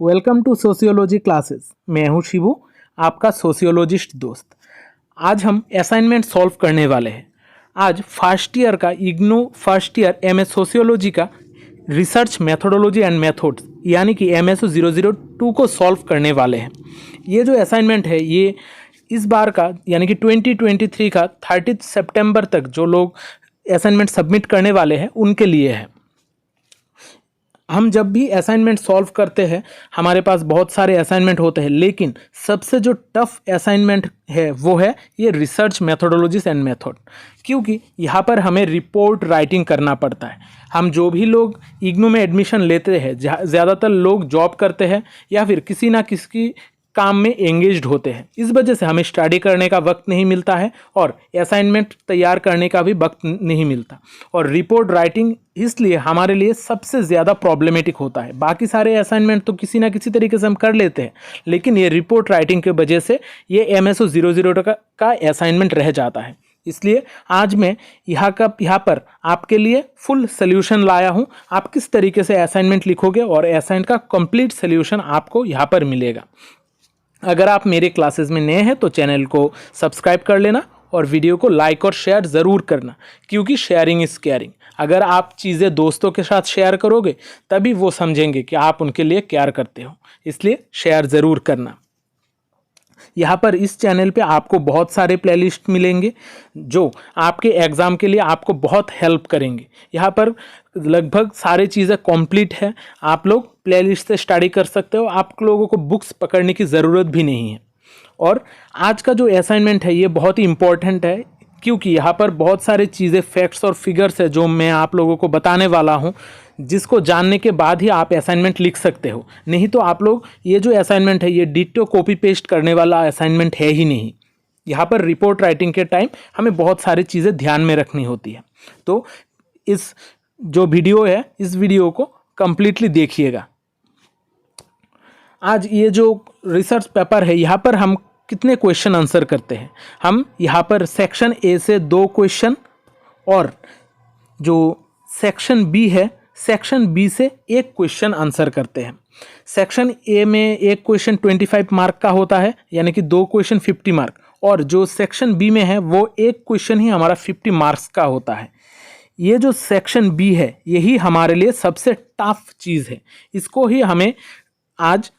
Welcome to sociology classes. मैं हूं शिवू, आपका सोशियोलॉजिस्ट दोस्त। आज हम असाइनमेंट सॉल्व करने वाले हैं। आज फर्स्ट ईयर का IGNOU first year MA sociology का रिसर्च मेथोडोलॉजी एंड मेथड्स यानी कि MSO 002 को सॉल्व करने वाले हैं। ये जो असाइनमेंट है ये इस बार का यानी कि 2023 का 30 सितंबर तक जो लोग असाइनमेंट सबमिट करने वाले हैं उनके लिए है। हम जब भी असाइनमेंट सॉल्व करते हैं हमारे पास बहुत सारे असाइनमेंट होते हैं, लेकिन सबसे जो टफ असाइनमेंट है वो है ये रिसर्च मेथोडोलॉजीज एंड मेथड, क्योंकि यहाँ पर हमें रिपोर्ट राइटिंग करना पड़ता है। हम जो भी लोग इग्नू में एडमिशन लेते हैं, ज़्यादातर लोग जॉब करते हैं या फिर किसी ना किसी काम में एंगेज्ड होते हैं। इस वजह से हमें स्टडी करने का वक्त नहीं मिलता है और असाइनमेंट तैयार करने का भी वक्त नहीं मिलता, और रिपोर्ट राइटिंग इसलिए हमारे लिए सबसे ज़्यादा प्रॉब्लमेटिक होता है। बाकी सारे असाइनमेंट तो किसी ना किसी तरीके से हम कर लेते हैं, लेकिन ये रिपोर्ट राइटिंग की वजह से ये MSO 002 का असाइनमेंट रह जाता है। इसलिए आज मैं यहाँ पर आपके लिए फुल सोल्यूशन लाया हूँ। आप किस तरीके से असाइनमेंट लिखोगे और असाइनमेंट का कंप्लीट सोल्यूशन आपको यहाँ पर मिलेगा। अगर आप मेरे क्लासेस में नए हैं तो चैनल को सब्सक्राइब कर लेना और वीडियो को लाइक और शेयर ज़रूर करना, क्योंकि शेयरिंग इज़ केयरिंग। अगर आप चीज़ें दोस्तों के साथ शेयर करोगे तभी वो समझेंगे कि आप उनके लिए केयर करते हो, इसलिए शेयर ज़रूर करना। यहाँ पर इस चैनल पे आपको बहुत सारे प्लेलिस्ट मिलेंगे जो आपके एग्ज़ाम के लिए आपको बहुत हेल्प करेंगे। यहाँ पर लगभग सारी चीज़ें कंप्लीट है, आप लोग प्लेलिस्ट से स्टडी कर सकते हो। आप लोगों को बुक्स पकड़ने की ज़रूरत भी नहीं है। और आज का जो असाइनमेंट है ये बहुत ही इम्पोर्टेंट है, क्योंकि यहाँ पर बहुत सारी चीज़ें फैक्ट्स और फिगर्स है जो मैं आप लोगों को बताने वाला हूँ, जिसको जानने के बाद ही आप असाइनमेंट लिख सकते हो। नहीं तो आप लोग ये जो असाइनमेंट है ये डिट्टो कॉपी पेस्ट करने वाला असाइनमेंट है ही नहीं। यहाँ पर रिपोर्ट राइटिंग के टाइम हमें बहुत सारी चीज़ें ध्यान में रखनी होती है। तो इस जो वीडियो है इस वीडियो को कंप्लीटली देखिएगा। आज ये जो रिसर्च पेपर है यहाँ पर हम कितने क्वेश्चन आंसर करते हैं। हम यहाँ पर सेक्शन ए से 2 क्वेश्चन और जो सेक्शन बी है सेक्शन बी से 1 क्वेश्चन आंसर करते हैं। सेक्शन ए में एक क्वेश्चन 25 मार्क का होता है, यानी कि 2 क्वेश्चन 50 मार्क, और जो सेक्शन बी में है वो 1 क्वेश्चन ही हमारा 50 मार्क्स का होता है। ये जो सेक्शन बी है यही हमारे लिए सबसे टफ चीज़ है। इसको ही हमें आज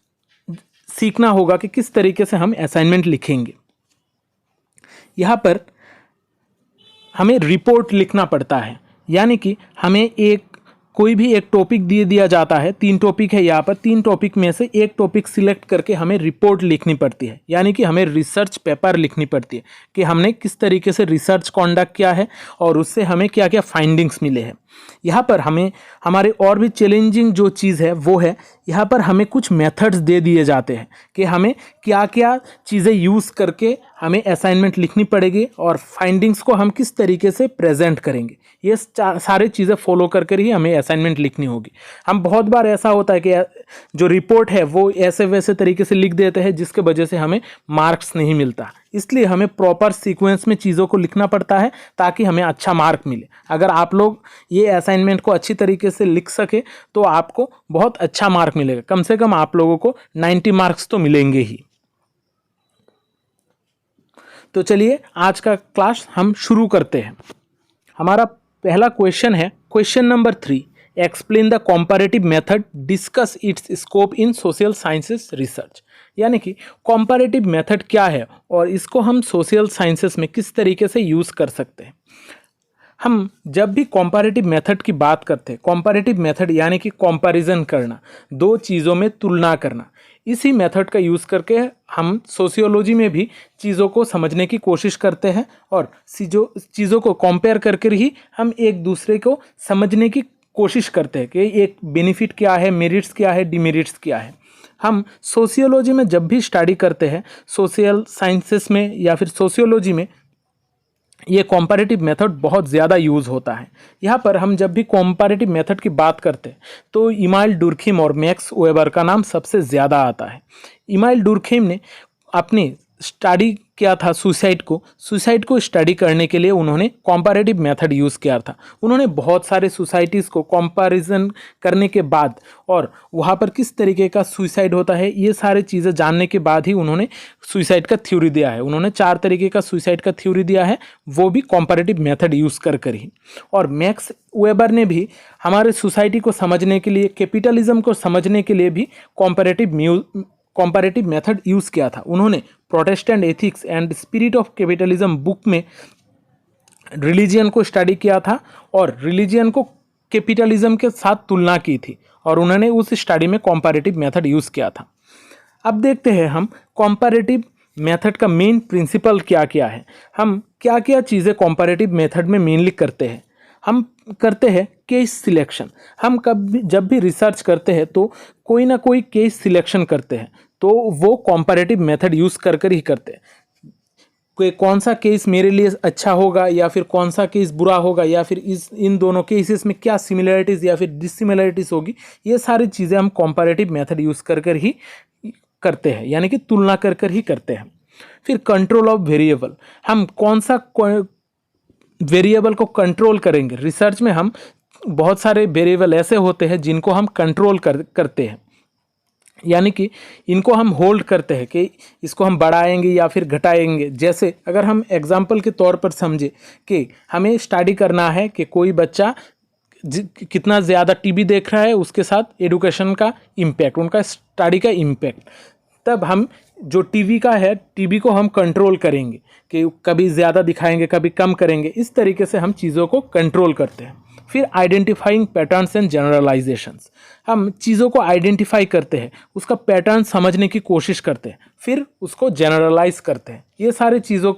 सीखना होगा कि किस तरीके से हम असाइनमेंट लिखेंगे। यहाँ पर हमें रिपोर्ट लिखना पड़ता है, यानी कि हमें कोई भी एक टॉपिक दिया जाता है। 3 टॉपिक है यहाँ पर, 3 टॉपिक में से एक टॉपिक सिलेक्ट करके हमें रिपोर्ट लिखनी पड़ती है, यानी कि हमें रिसर्च पेपर लिखनी पड़ती है कि हमने किस तरीके से रिसर्च कंडक्ट किया है और उससे हमें क्या क्या फाइंडिंग्स मिले हैं। यहाँ पर हमें हमारे और भी चैलेंजिंग जो चीज़ है वो है, यहाँ पर हमें कुछ मेथड्स दे दिए जाते हैं कि हमें क्या क्या चीज़ें यूज़ करके हमें असाइनमेंट लिखनी पड़ेगी और फाइंडिंग्स को हम किस तरीके से प्रेजेंट करेंगे। ये सारी चीज़ें फॉलो करके ही हमें असाइनमेंट लिखनी होगी। हम बहुत बार ऐसा होता है कि जो रिपोर्ट है वो ऐसे वैसे तरीके से लिख देते हैं जिसके वजह से हमें मार्क्स नहीं मिलता। इसलिए हमें प्रॉपर सीक्वेंस में चीज़ों को लिखना पड़ता है ताकि हमें अच्छा मार्क मिले। अगर आप लोग ये असाइनमेंट को अच्छी तरीके से लिख सके तो आपको बहुत अच्छा मार्क मिलेगा। कम से कम आप लोगों को 90 मार्क्स तो मिलेंगे ही। तो चलिए आज का क्लास हम शुरू करते हैं। हमारा पहला क्वेश्चन है question number 3, explain the comparative method, discuss its scope in social sciences research. यानी कि कॉम्पैरेटिव मेथड क्या है और इसको हम सोशल साइंसेस में किस तरीके से यूज़ कर सकते हैं। हम जब भी कॉम्पैरेटिव मेथड की बात करते हैं, कॉम्पैरेटिव मेथड यानी कि कंपैरिजन करना, 2 चीज़ों में तुलना करना, इसी मेथड का यूज़ करके हम सोशियोलॉजी में भी चीज़ों को समझने की कोशिश करते हैं और चीज़ों को कंपेयर करके ही हम एक दूसरे को समझने की कोशिश करते हैं कि एक बेनिफिट क्या है, मेरिट्स क्या है, डिमेरिट्स क्या है। हम सोशियोलॉजी में जब भी स्टडी करते हैं, सोशल साइंसेस में या फिर सोशियोलॉजी में, ये कॉम्पैरेटिव मेथड बहुत ज़्यादा यूज़ होता है। यहाँ पर हम जब भी कॉम्पैरेटिव मेथड की बात करते हैं तो इमाइल डुर्खिम और मैक्स वेबर का नाम सबसे ज़्यादा आता है। इमाइल डुर्खिम ने अपनी स्टडी किया था सुसाइड को स्टडी करने के लिए उन्होंने कंपैरेटिव मेथड यूज़ किया था। उन्होंने बहुत सारे सोसाइटीज़ को कंपैरिजन करने के बाद और वहाँ पर किस तरीके का सुसाइड होता है ये सारी चीज़ें जानने के बाद ही उन्होंने सुसाइड का थ्योरी दिया है। उन्होंने 4 तरीके का सुसाइड का थ्योरी दिया है, वो भी कंपैरेटिव मेथड यूज़ कर ही। और मैक्स वेबर ने भी हमारे सोसाइटी को समझने के लिए, कैपिटलिज्म को समझने के लिए भी कंपैरेटिव मेथड यूज़ किया था। उन्होंने Protestant ethics and spirit of capitalism book में रिलीजियन को स्टडी किया था और रिलीजियन को कैपिटलिज्म के साथ तुलना की थी और उन्होंने उस स्टडी में कंपैरेटिव मेथड यूज़ किया था। अब देखते हैं हम कंपैरेटिव मेथड का मेन प्रिंसिपल क्या क्या है। हम क्या क्या चीज़ें कंपैरेटिव मेथड में मेनली करते हैं। हम करते हैं केस सिलेक्शन। हम कभी जब भी रिसर्च करते हैं तो कोई ना कोई केस सिलेक्शन करते हैं, तो वो कंपैरेटिव मेथड यूज़ कर ही करते हैं। कोई कौन सा केस मेरे लिए अच्छा होगा या फिर कौन सा केस बुरा होगा या फिर इन दोनों केसेस में क्या सिमिलरिटीज़ या फिर डिससिमिलरिटीज़ होगी, ये सारी चीज़ें हम कंपैरेटिव मेथड यूज़ कर ही करते हैं, यानी कि तुलना कर ही करते हैं। फिर कंट्रोल ऑफ वेरिएबल, हम कौन सा वेरिएबल को कंट्रोल करेंगे। रिसर्च में हम बहुत सारे वेरिएबल ऐसे होते हैं जिनको हम कंट्रोल करते हैं, यानी कि इनको हम होल्ड करते हैं कि इसको हम बढ़ाएंगे या फिर घटाएंगे। जैसे अगर हम एग्जाम्पल के तौर पर समझे कि हमें स्टडी करना है कि कोई बच्चा कितना ज़्यादा टीवी देख रहा है, उसके साथ एडुकेशन का इम्पैक्ट, उनका स्टडी का इम्पैक्ट, तब हम जो टीवी का है, टीवी को हम कंट्रोल करेंगे कि कभी ज़्यादा दिखाएंगे, कभी कम करेंगे। इस तरीके से हम चीज़ों को कंट्रोल करते हैं। फिर आइडेंटिफाइंग पैटर्न्स एंड जनरलाइजेशंस, हम चीज़ों को आइडेंटिफाई करते हैं, उसका पैटर्न समझने की कोशिश करते हैं, फिर उसको जनरलाइज करते हैं। ये सारे चीज़ों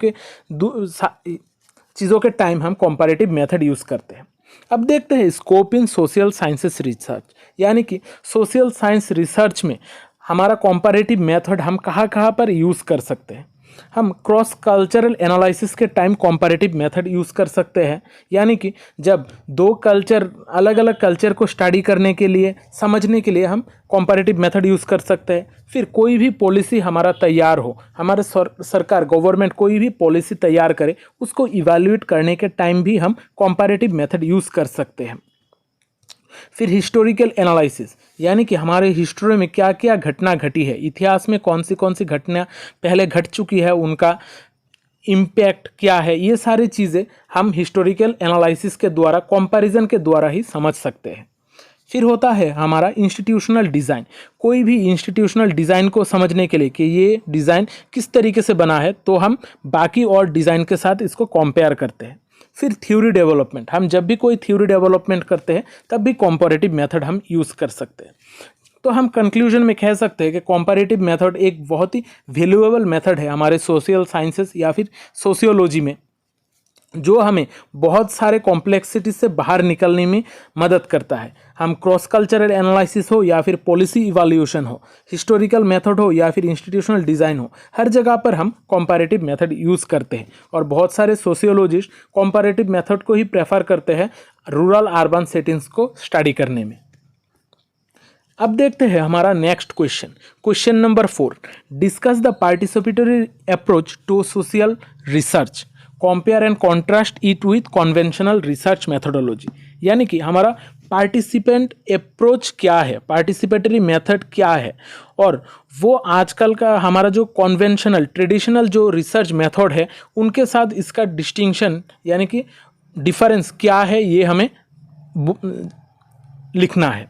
के टाइम हम कंपैरेटिव मेथड यूज़ करते हैं। अब देखते हैं scope in social sciences research, यानी कि सोशल साइंस रिसर्च में हमारा कंपैरेटिव मेथड हम कहाँ पर यूज़ कर सकते हैं। हम क्रॉस कल्चरल एनालिसिस के टाइम कंपैरेटिव मेथड यूज़ कर सकते हैं, यानी कि जब दो कल्चर, अलग अलग कल्चर को स्टडी करने के लिए, समझने के लिए हम कंपैरेटिव मेथड यूज़ कर सकते हैं। फिर कोई भी पॉलिसी हमारा तैयार हो, हमारे सरकार, गवर्नमेंट कोई भी पॉलिसी तैयार करे, उसको इवैल्यूएट करने के टाइम भी हम कंपैरेटिव मेथड यूज़ कर सकते हैं। फिर हिस्टोरिकल एनालिसिस, यानी कि हमारे हिस्ट्री में क्या क्या घटना घटी है, इतिहास में कौन सी घटना पहले घट चुकी है, उनका इम्पैक्ट क्या है, ये सारी चीज़ें हम हिस्टोरिकल एनालिसिस के द्वारा, कंपैरिजन के द्वारा ही समझ सकते हैं। फिर होता है हमारा इंस्टीट्यूशनल डिज़ाइन। कोई भी इंस्टीट्यूशनल डिज़ाइन को समझने के लिए कि ये डिज़ाइन किस तरीके से बना है, तो हम बाकी और डिज़ाइन के साथ इसको कंपेयर करते हैं। फिर थ्योरी डेवलपमेंट, हम जब भी कोई थ्योरी डेवलपमेंट करते हैं तब भी कंपैरेटिव मेथड हम यूज़ कर सकते हैं। तो हम कंक्लूजन में कह सकते हैं कि कंपैरेटिव मेथड एक बहुत ही वैल्यूएबल मेथड है हमारे सोशल साइंसेस या फिर सोशियोलॉजी में, जो हमें बहुत सारे कॉम्प्लेक्सिटी से बाहर निकलने में मदद करता है। हम क्रॉस कल्चरल एनालिसिस हो या फिर पॉलिसी इवैल्यूएशन हो, हिस्टोरिकल मेथड हो या फिर इंस्टीट्यूशनल डिज़ाइन हो, हर जगह पर हम कंपैरेटिव मेथड यूज़ करते हैं। और बहुत सारे सोशियोलॉजिस्ट कंपैरेटिव मेथड को ही प्रेफर करते हैं रूरल अर्बन सेटिंग्स को स्टडी करने में। अब देखते हैं हमारा next question number 4, discuss the participatory approach to social research, compare and contrast it with conventional research methodology. यानी कि हमारा पार्टिसिपेंट अप्रोच क्या है, पार्टिसिपेटरी मेथड क्या है, और वो आजकल का हमारा जो कन्वेंशनल ट्रेडिशनल जो रिसर्च मेथड है उनके साथ इसका डिस्टिंक्शन यानी कि डिफरेंस क्या है, ये हमें लिखना है।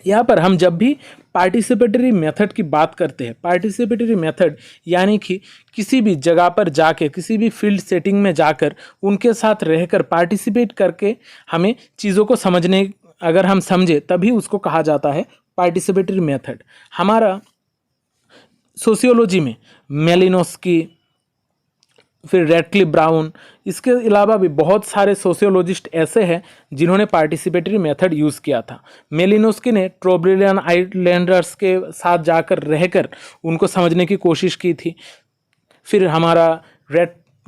यहाँ पर हम जब भी पार्टिसिपेटरी मेथड की बात करते हैं, पार्टिसिपेटरी मेथड यानी कि किसी भी जगह पर जाके, किसी भी फील्ड सेटिंग में जाकर उनके साथ रहकर पार्टिसिपेट करके हमें चीज़ों को समझने, अगर हम समझे तभी उसको कहा जाता है पार्टिसिपेटरी मेथड। हमारा सोशियोलॉजी में मेलिनोस्की, फिर रेडक्लिफ ब्राउन, इसके अलावा भी बहुत सारे सोशियोलॉजिस्ट ऐसे हैं जिन्होंने पार्टिसिपेटरी मेथड यूज़ किया था। मेलिनोस्की ने ट्रोब्रिलियन आइलैंडर्स के साथ जाकर रहकर उनको समझने की कोशिश की थी। फिर हमारा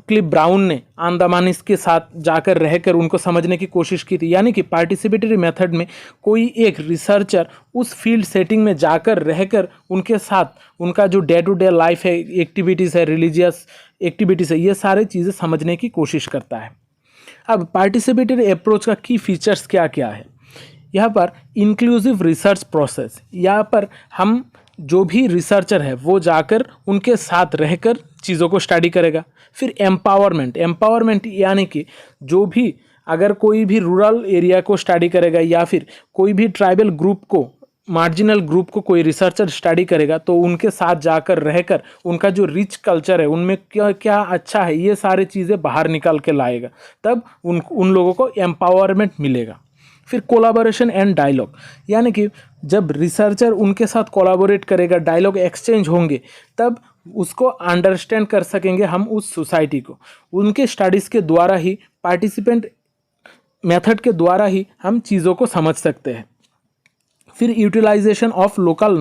क्लिफ ब्राउन ने अंडमानिस के साथ जाकर रहकर उनको समझने की कोशिश की थी। यानी कि पार्टिसिपेटरी मेथड में कोई एक रिसर्चर उस फील्ड सेटिंग में जाकर रहकर उनके साथ उनका जो डे टू डे लाइफ है, एक्टिविटीज़ है, रिलीजियस एक्टिविटीज़ है, ये सारी चीज़ें समझने की कोशिश करता है। अब पार्टिसिपेटरी अप्रोच का की फीचर्स क्या क्या है। यहाँ पर इंक्लूसिव रिसर्च प्रोसेस, यहाँ पर हम जो भी रिसर्चर है वो जाकर उनके साथ रहकर चीज़ों को स्टडी करेगा। फिर एम्पावरमेंट यानी कि जो भी अगर कोई भी रूरल एरिया को स्टडी करेगा या फिर कोई भी ट्राइबल ग्रुप को, मार्जिनल ग्रुप को कोई रिसर्चर स्टडी करेगा तो उनके साथ जाकर रहकर उनका जो रिच कल्चर है उनमें क्या क्या अच्छा है ये सारी चीज़ें बाहर निकाल के लाएगा, तब उन लोगों को एम्पावरमेंट मिलेगा। फिर कोलाबोरेशन एंड डायलॉग, यानी कि जब रिसर्चर उनके साथ कोलाबोरेट करेगा, डायलॉग एक्सचेंज होंगे, तब उसको अंडरस्टैंड कर सकेंगे हम उस सोसाइटी को। उनके स्टडीज़ के द्वारा ही, पार्टिसिपेंट मेथड के द्वारा ही हम चीज़ों को समझ सकते हैं। फिर यूटिलाइजेशन ऑफ लोकल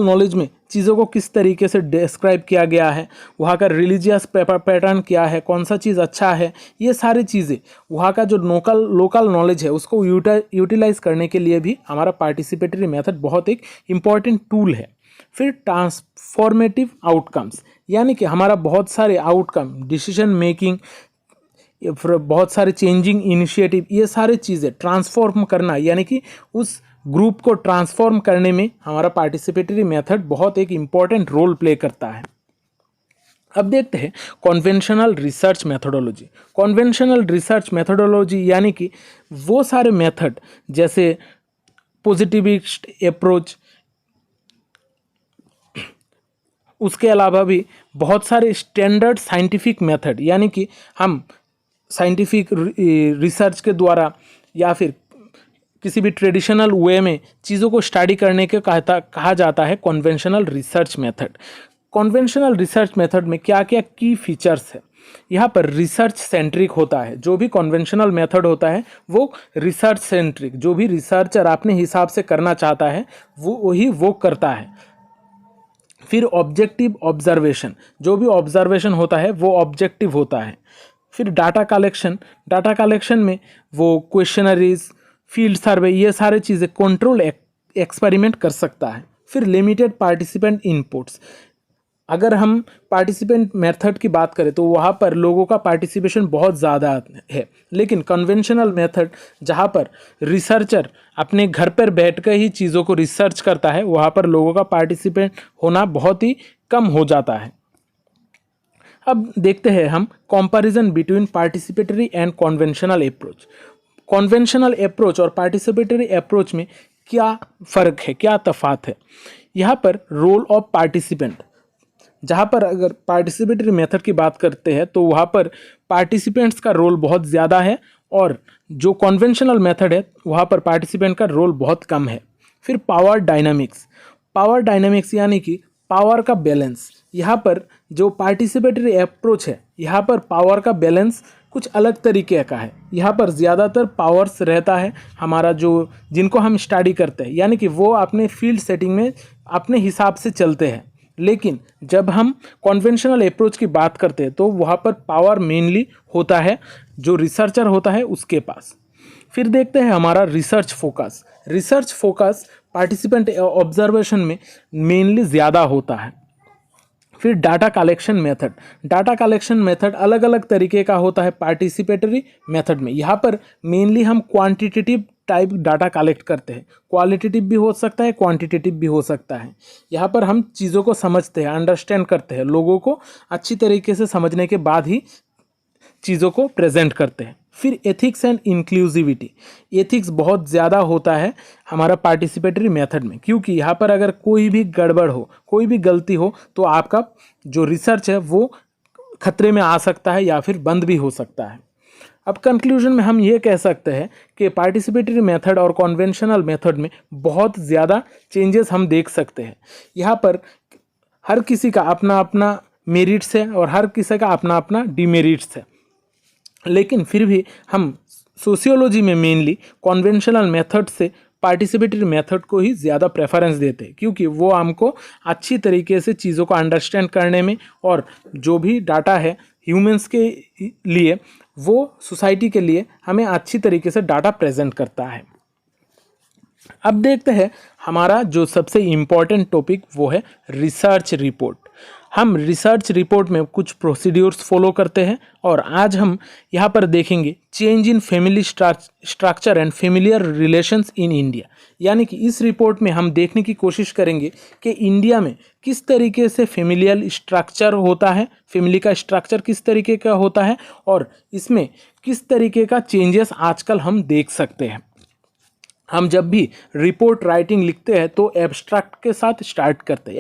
नॉलेज में चीज़ों को किस तरीके से डिस्क्राइब किया गया है, वहाँ का रिलीजियस पैटर्न क्या है, कौन सा चीज़ अच्छा है, ये सारी चीज़ें वहाँ का जो लोकल नॉलेज है उसको यूटिलाइज करने के लिए भी हमारा पार्टिसिपेटरी मेथड बहुत एक इम्पॉर्टेंट टूल है। फिर ट्रांसफॉर्मेटिव आउटकम्स, यानी कि हमारा बहुत सारे आउटकम, डिसीजन मेकिंग, बहुत सारे चेंजिंग इनिशिएटिव, ये सारी चीज़ें ट्रांसफॉर्म करना, यानी कि उस ग्रुप को ट्रांसफॉर्म करने में हमारा पार्टिसिपेटरी मेथड बहुत एक इम्पॉर्टेंट रोल प्ले करता है। अब देखते हैं conventional research methodology. Conventional research methodology यानी कि वो सारे मेथड जैसे पॉजिटिविस्ट अप्रोच, उसके अलावा भी बहुत सारे स्टैंडर्ड साइंटिफिक मेथड, यानी कि हम साइंटिफिक रिसर्च के द्वारा या फिर किसी भी ट्रेडिशनल वे में चीज़ों को स्टडी करने के कहा जाता है conventional research method. Conventional research method में क्या क्या की फीचर्स है। यहाँ पर रिसर्च सेंट्रिक होता है, जो भी कन्वेंशनल मेथड होता है वो रिसर्च सेंट्रिक, जो भी रिसर्चर अपने हिसाब से करना चाहता है वो करता है। फिर ऑब्जेक्टिव ऑब्जर्वेशन, जो भी ऑब्जर्वेशन होता है वो ऑब्जेक्टिव होता है। फिर डाटा कलेक्शन में वो क्वेश्चनरीज, फील्ड सर्वे, ये सारे चीज़ें कंट्रोल एक्सपेरिमेंट कर सकता है। फिर लिमिटेड पार्टिसिपेंट इनपुट्स, अगर हम पार्टिसिपेंट मेथड की बात करें तो वहाँ पर लोगों का पार्टिसिपेशन बहुत ज़्यादा है, लेकिन कन्वेंशनल मेथड जहाँ पर रिसर्चर अपने घर पर बैठकर ही चीज़ों को रिसर्च करता है, वहाँ पर लोगों का पार्टिसिपेंट होना बहुत ही कम हो जाता है। अब देखते हैं हम comparison between participatory and conventional approach. Conventional approach और पार्टिसिपेटरी अप्रोच में क्या फ़र्क है, क्या तफात है। यहाँ पर रोल ऑफ पार्टिसिपेंट, जहाँ पर अगर पार्टिसिपेटरी मेथड की बात करते हैं तो वहाँ पर पार्टिसिपेंट्स का रोल बहुत ज़्यादा है, और जो कन्वेंशनल मेथड है वहाँ पर पार्टिसिपेंट का रोल बहुत कम है। फिर पावर डायनामिक्स यानी कि पावर का बैलेंस, यहाँ पर जो पार्टिसिपेटरी अप्रोच है यहाँ पर पावर का बैलेंस कुछ अलग तरीके का है। यहाँ पर ज़्यादातर पावर्स रहता है हमारा जो जिनको हम स्टडी करते हैं, यानी कि वो अपने फील्ड सेटिंग में अपने हिसाब से चलते हैं। लेकिन जब हम कन्वेंशनल अप्रोच की बात करते हैं तो वहाँ पर पावर मेनली होता है जो रिसर्चर होता है उसके पास। फिर देखते हैं हमारा रिसर्च फोकस पार्टिसिपेंट ऑब्जर्वेशन में मेनली ज़्यादा होता है। फिर डाटा कलेक्शन मेथड अलग अलग तरीके का होता है पार्टिसिपेटरी मेथड में। यहाँ पर मेनली हम क्वांटिटेटिव टाइप डाटा कलेक्ट करते हैं, क्वालिटेटिव भी हो सकता है, क्वांटिटेटिव भी हो सकता है। यहाँ पर हम चीज़ों को समझते हैं, अंडरस्टैंड करते हैं, लोगों को अच्छी तरीके से समझने के बाद ही चीज़ों को प्रेजेंट करते हैं। फिर एथिक्स एंड इंक्लूसिविटी, एथिक्स बहुत ज़्यादा होता है हमारा पार्टिसिपेटरी मेथड में, क्योंकि यहाँ पर अगर कोई भी गड़बड़ हो, कोई भी गलती हो तो आपका जो रिसर्च है वो खतरे में आ सकता है या फिर बंद भी हो सकता है। अब कंक्लूजन में हम ये कह सकते हैं कि पार्टिसिपेटरी मेथड और कन्वेंशनल मेथड में बहुत ज़्यादा चेंजेस हम देख सकते हैं। यहाँ पर हर किसी का अपना अपना मेरिट्स है और हर किसी का अपना अपना डिमेरिट्स है, लेकिन फिर भी हम सोशियोलॉजी में मेनली कन्वेंशनल मेथड से पार्टिसिपेटरी मेथड को ही ज़्यादा प्रेफरेंस देते हैं, क्योंकि वो हमको अच्छी तरीके से चीज़ों को अंडरस्टैंड करने में और जो भी डाटा है ह्यूमंस के लिए, वो सोसाइटी के लिए हमें अच्छी तरीके से डाटा प्रेजेंट करता है। अब देखते हैं हमारा जो सबसे इम्पॉर्टेंट टॉपिक वो है रिसर्च रिपोर्ट। हम रिसर्च रिपोर्ट में कुछ प्रोसीड्यूर्स फॉलो करते हैं और आज हम यहाँ पर देखेंगे change in family structure and familiar relations in India. यानी कि इस रिपोर्ट में हम देखने की कोशिश करेंगे कि इंडिया में किस तरीके से फेमिलियल स्ट्रक्चर होता है, फैमिली का स्ट्रक्चर किस तरीके का होता है और इसमें किस तरीके का चेंजेस आजकल हम देख सकते हैं। हम जब भी रिपोर्ट राइटिंग लिखते हैं तो एब्स्ट्रैक्ट के साथ स्टार्ट करते हैं।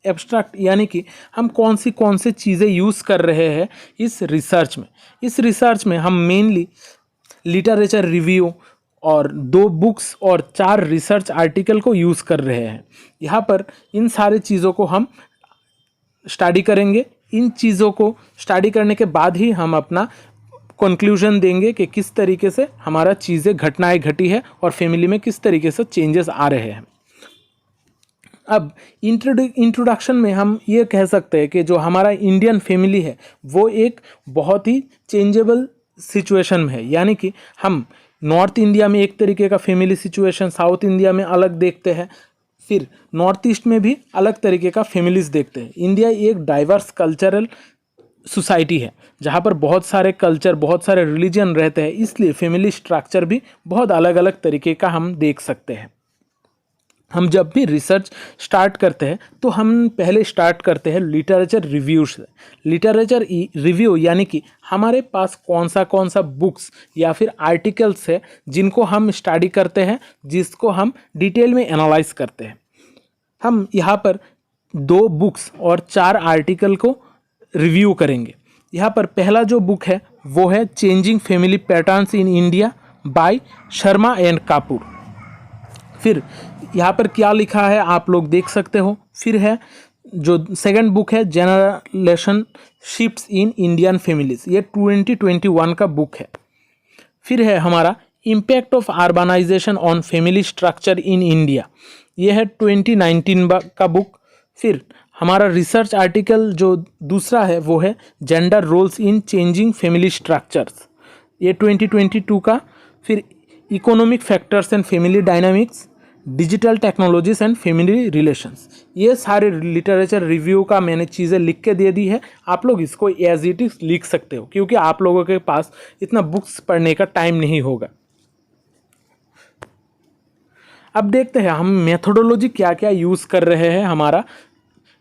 एब्स्ट्रैक्ट यानी कि हम कौन सी चीज़ें यूज़ कर रहे हैं इस रिसर्च में। इस रिसर्च में हम मेनली लिटरेचर रिव्यू और 2 बुक्स और 4 रिसर्च आर्टिकल को यूज़ कर रहे हैं। यहाँ पर इन सारे चीज़ों को हम स्टडी करेंगे। इन चीज़ों को स्टडी करने के बाद ही हम अपना कंक्लूजन देंगे कि किस तरीके से हमारा घटनाएं घटी है और फैमिली में किस तरीके से चेंजेस आ रहे हैं। अब इंट्रोडक्शन में हम ये कह सकते हैं कि जो हमारा इंडियन फैमिली है वो एक बहुत ही चेंजेबल सिचुएशन में है। यानी कि हम नॉर्थ इंडिया में एक तरीके का फैमिली सिचुएशन, साउथ इंडिया में अलग देखते हैं, फिर नॉर्थ ईस्ट में भी अलग तरीके का फैमिलीज देखते हैं। इंडिया एक डाइवर्स कल्चरल सोसाइटी है जहाँ पर बहुत सारे कल्चर, बहुत सारे रिलीजन रहते हैं, इसलिए फैमिली स्ट्रक्चर भी बहुत अलग अलग तरीके का हम देख सकते हैं। हम जब भी रिसर्च स्टार्ट करते हैं तो हम पहले स्टार्ट करते हैं लिटरेचर रिव्यू से। लिटरेचर रिव्यू यानी कि हमारे पास कौन सा बुक्स या फिर आर्टिकल्स है जिनको हम स्टडी करते हैं, जिसको हम डिटेल में एनालाइज करते हैं। हम यहाँ पर 2 बुक्स और 4 आर्टिकल को रिव्यू करेंगे। यहाँ पर पहला जो बुक है वो है changing family patterns in India by Sharma and Kapoor. फिर यहाँ पर क्या लिखा है आप लोग देख सकते हो। फिर है जो सेकंड बुक है generation shifts in Indian families, ये 2021 का बुक है। फिर है हमारा impact of urbanisation on family structure in India, ये है 2019 का बुक। फिर हमारा रिसर्च आर्टिकल जो दूसरा है वो है gender roles in changing family structures, ये 2022 का। फिर economic factors and family dynamics, digital technologies and family relations, ये सारे लिटरेचर रिव्यू का मैंने चीज़ें लिख के दे दी है। आप लोग इसको एज इट इज लिख सकते हो क्योंकि आप लोगों के पास इतना बुक्स पढ़ने का टाइम नहीं होगा। अब देखते हैं हम मेथोडोलॉजी क्या क्या यूज़ कर रहे हैं हमारा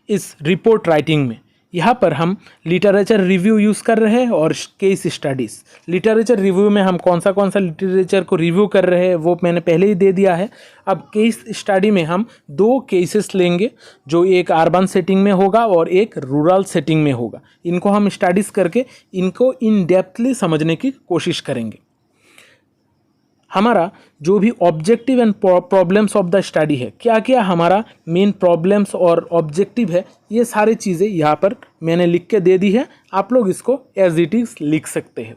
इस रिपोर्ट राइटिंग में। यहाँ पर हम लिटरेचर रिव्यू यूज़ कर रहे हैं और केस स्टडीज़। लिटरेचर रिव्यू में हम कौन सा लिटरेचर को रिव्यू कर रहे हैं वो मैंने पहले ही दे दिया है। अब केस स्टडी में हम 2 केसेस लेंगे, जो एक अर्बन सेटिंग में होगा और एक रूरल सेटिंग में होगा। इनको हम स्टडीज़ करके इनको इन डेप्थली समझने की कोशिश करेंगे। हमारा जो भी objective and problems of the study है, क्या क्या हमारा मेन प्रॉब्लम्स और ऑब्जेक्टिव है, ये सारी चीज़ें यहाँ पर मैंने लिख के दे दी है। आप लोग इसको एज इट इज लिख सकते हैं।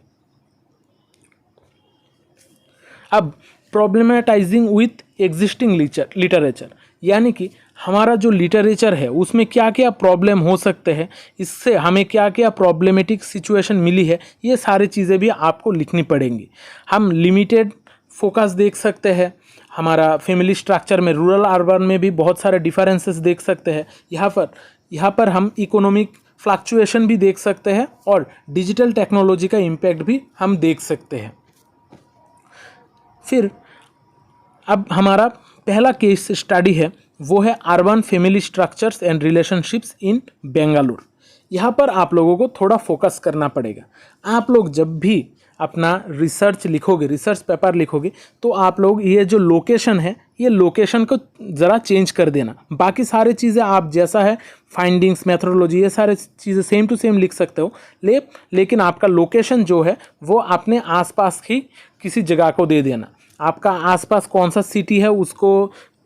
अब प्रॉब्लमेटाइजिंग विथ एग्जिस्टिंग लिटरेचर, यानी कि हमारा जो लिटरेचर है उसमें क्या क्या प्रॉब्लम हो सकते हैं, इससे हमें क्या क्या प्रॉब्लमेटिक सिचुएशन मिली है, ये सारी चीज़ें भी आपको लिखनी पड़ेंगी। हम लिमिटेड फोकस देख सकते हैं, हमारा फैमिली स्ट्रक्चर में रूरल अर्बन में भी बहुत सारे डिफरेंसेस देख सकते हैं। यहाँ पर हम इकोनॉमिक फ्लक्चुएशन भी देख सकते हैं और डिजिटल टेक्नोलॉजी का इम्पैक्ट भी हम देख सकते हैं। फिर अब हमारा पहला केस स्टडी है वो है urban family structures and relationships इन बेंगलुरु। यहाँ पर आप लोगों को थोड़ा फोकस करना पड़ेगा। आप लोग जब भी अपना रिसर्च लिखोगे, रिसर्च पेपर लिखोगे, तो आप लोग ये जो लोकेशन है, ये लोकेशन को ज़रा चेंज कर देना। बाकी सारी चीज़ें आप जैसा है फाइंडिंग्स, मेथोडोलॉजी, ये सारे चीज़ें सेम टू सेम लिख सकते हो। लेकिन आपका लोकेशन जो है वो अपने आसपास ही किसी जगह को दे देना। आपका आसपास कौन सा सिटी है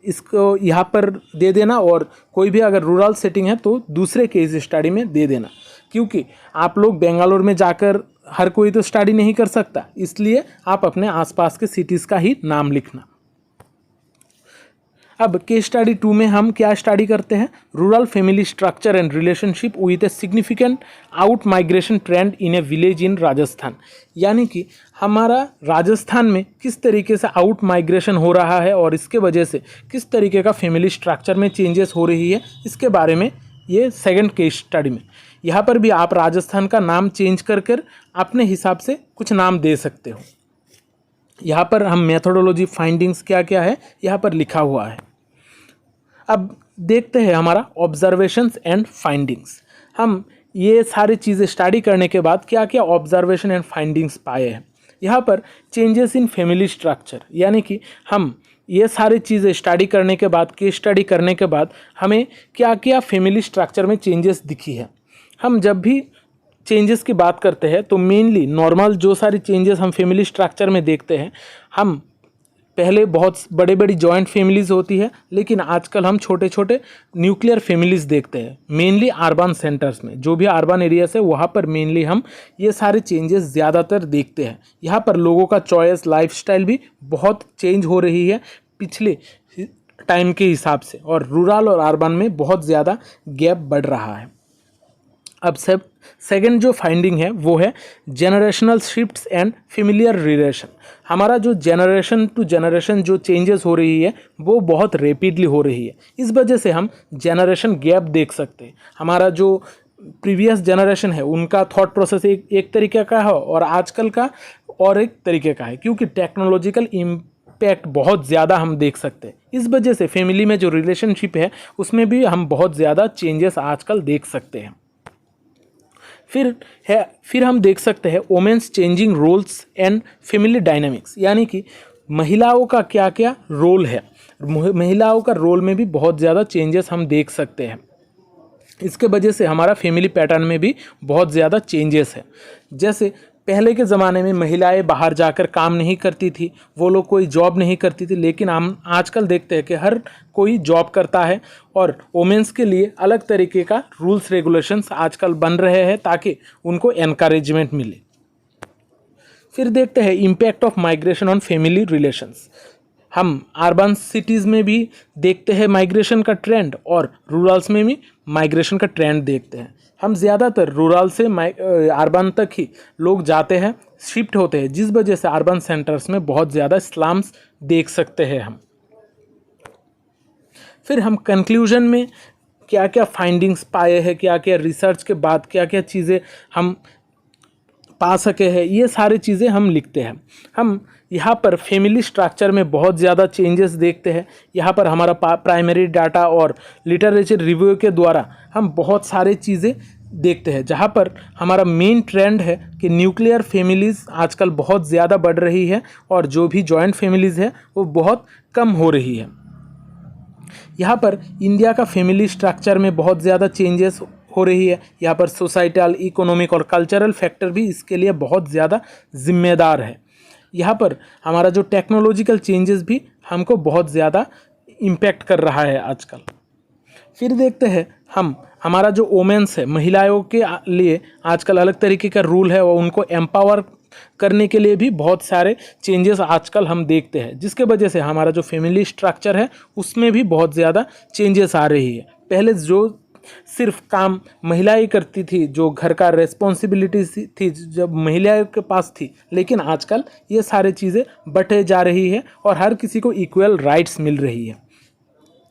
इसको यहाँ पर दे देना, और कोई भी अगर रूरल सेटिंग है तो दूसरे केस स्टडी में दे देना, क्योंकि आप लोग बेंगलुरु में जाकर हर कोई तो स्टडी नहीं कर सकता, इसलिए आप अपने आसपास के सिटीज़ का ही नाम लिखना। अब केस स्टडी 2 में हम क्या स्टडी करते हैं, rural family structure and relationship with a significant out migration trend in A village in Rajasthan. यानी कि हमारा राजस्थान में किस तरीके से आउट माइग्रेशन हो रहा है और इसके वजह से किस तरीके का फैमिली स्ट्रक्चर में चेंजेस हो रही है, इसके बारे में ये सेकंड केस स्टडी में। यहाँ पर भी आप राजस्थान का नाम चेंज कर कर अपने हिसाब से कुछ नाम दे सकते हो। यहाँ पर हम मेथोडोलॉजी फाइंडिंग्स क्या क्या है यहाँ पर लिखा हुआ है। अब देखते हैं हमारा ऑब्जर्वेशंस एंड फाइंडिंग्स। हम ये सारी चीज़ें स्टडी करने के बाद क्या क्या ऑब्जर्वेशन एंड फाइंडिंग्स पाए हैं। यहाँ पर चेंजेस इन फैमिली स्ट्रक्चर, यानी कि हम ये सारी चीज़ें स्टडी करने के बाद, केस स्टडी करने के बाद हमें क्या क्या फैमिली स्ट्रक्चर में चेंजेस दिखी है। हम जब भी चेंजेस की बात करते हैं तो मेनली नॉर्मल जो सारी चेंजेस हम फैमिली स्ट्रक्चर में देखते हैं, हम पहले बहुत बड़े बड़ी जॉइंट फैमिलीज़ होती है, लेकिन आजकल हम छोटे छोटे न्यूक्लियर फैमिलीज़ देखते हैं, मेनली अर्बन सेंटर्स में। जो भी अर्बन एरियाज है वहाँ पर मेनली हम ये सारे चेंजेस ज़्यादातर देखते हैं। यहाँ पर लोगों का चॉइस, लाइफस्टाइल भी बहुत चेंज हो रही है पिछले टाइम के हिसाब से, और रूरल और अर्बन में बहुत ज़्यादा गैप बढ़ रहा है। अब सेकंड जो फाइंडिंग है वो है generational shifts and familiar relation. हमारा जो जनरेशन टू जनरेशन जो चेंजेस हो रही है वो बहुत रैपिडली हो रही है। इस वजह से हम जनरेशन गैप देख सकते हैं। हमारा जो प्रीवियस जनरेशन है उनका थॉट प्रोसेस एक तरीके का है और आजकल का और एक तरीके का है, क्योंकि टेक्नोलॉजिकल इम्पैक्ट बहुत ज़्यादा हम देख सकते हैं। इस वजह से फैमिली में जो रिलेशनशिप है उसमें भी हम बहुत ज़्यादा चेंजेस आजकल देख सकते हैं। फिर हम देख सकते हैं women's changing roles and family dynamics, यानी कि महिलाओं का क्या क्या रोल है। महिलाओं का रोल में भी बहुत ज़्यादा चेंजेस हम देख सकते हैं। इसके वजह से हमारा फैमिली पैटर्न में भी बहुत ज़्यादा चेंजेस है। जैसे पहले के ज़माने में महिलाएं बाहर जाकर काम नहीं करती थी, वो लोग कोई जॉब नहीं करती थी, लेकिन हम आजकल देखते हैं कि हर कोई जॉब करता है और वोमेन्स के लिए अलग तरीके का रूल्स रेगुलेशंस आजकल बन रहे हैं ताकि उनको एनकरेजमेंट मिले। फिर देखते हैं impact of migration on family relations. हम अर्बन सिटीज़ में भी देखते हैं माइग्रेशन का ट्रेंड और रूरल्स में भी माइग्रेशन का ट्रेंड देखते हैं। हम ज़्यादातर रूरल से अर्बन तक ही लोग जाते हैं, शिफ्ट होते हैं, जिस वजह से अर्बन सेंटर्स में बहुत ज़्यादा स्लम्स देख सकते हैं हम। फिर हम कंक्लूजन में क्या क्या फाइंडिंग्स पाए हैं, क्या क्या रिसर्च के बाद क्या क्या चीज़ें हम पा सके हैं, ये सारी चीज़ें हम लिखते हैं। हम यहाँ पर फैमिली स्ट्रक्चर में बहुत ज़्यादा चेंजेस देखते हैं। यहाँ पर हमारा प्राइमरी डाटा और लिटरेचर रिव्यू के द्वारा हम बहुत सारी चीज़ें देखते हैं, जहाँ पर हमारा मेन ट्रेंड है कि न्यूक्लियर फैमिलीज़ आजकल बहुत ज़्यादा बढ़ रही है और जो भी जॉइंट फैमिलीज़ है वो बहुत कम हो रही है। यहाँ पर इंडिया का फैमिली स्ट्रक्चर में बहुत ज़्यादा चेंजेस हो रही है। यहाँ पर सोसाइटल, इकोनॉमिक और कल्चरल फैक्टर भी इसके लिए बहुत ज़्यादा जिम्मेदार है। यहाँ पर हमारा जो टेक्नोलॉजिकल चेंजेस भी हमको बहुत ज़्यादा इम्पैक्ट कर रहा है आजकल। फिर देखते हैं हमारा जो वोमेन्स है, महिलाओं के लिए आजकल अलग तरीके का रूल है और उनको एम्पावर करने के लिए भी बहुत सारे चेंजेस आजकल हम देखते हैं, जिसके वजह से हमारा जो फैमिली स्ट्रक्चर है उसमें भी बहुत ज़्यादा चेंजेस आ रही है। पहले जो सिर्फ काम महिलाएं करती थी, जो घर का रेस्पॉन्सिबिलिटी थी जब महिलाओं के पास थी, लेकिन आजकल ये सारी चीज़ें बढ़ते जा रही है और हर किसी को इक्वल राइट्स मिल रही है।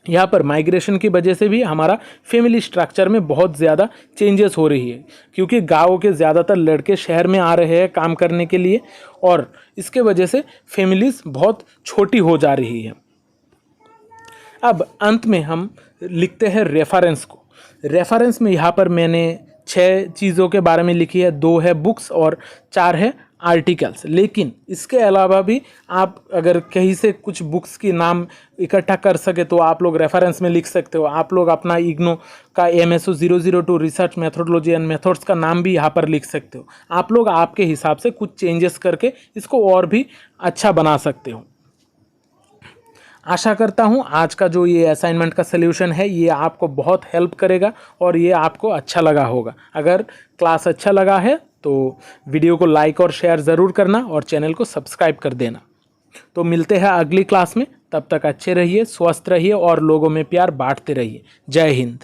यहाँ पर माइग्रेशन की वजह से भी हमारा फैमिली स्ट्रक्चर में बहुत ज़्यादा चेंजेस हो रही है, क्योंकि गाँव के ज़्यादातर लड़के शहर में आ रहे हैं काम करने के लिए और इसके वजह से फैमिलीज़ बहुत छोटी हो जा रही है। अब अंत में हम लिखते हैं रेफरेंस को। रेफरेंस में यहाँ पर मैंने 6 चीज़ों के बारे में लिखी है, 2 है बुक्स और 4 है आर्टिकल्स। लेकिन इसके अलावा भी आप अगर कहीं से कुछ बुक्स की नाम इकट्ठा कर सके तो आप लोग रेफरेंस में लिख सकते हो। आप लोग अपना इग्नो का MSO 002 research methodology and methods का नाम भी यहाँ पर लिख सकते हो। आप लोग आपके हिसाब से कुछ चेंजेस करके इसको और भी अच्छा बना सकते हो। आशा करता हूँ आज का जो ये असाइनमेंट का सल्यूशन है ये आपको बहुत हेल्प करेगा और ये आपको अच्छा लगा होगा। अगर क्लास अच्छा लगा है तो वीडियो को लाइक और शेयर ज़रूर करना और चैनल को सब्सक्राइब कर देना। तो मिलते हैं अगली क्लास में। तब तक अच्छे रहिए, स्वस्थ रहिए और लोगों में प्यार बांटते रहिए। जय हिंद।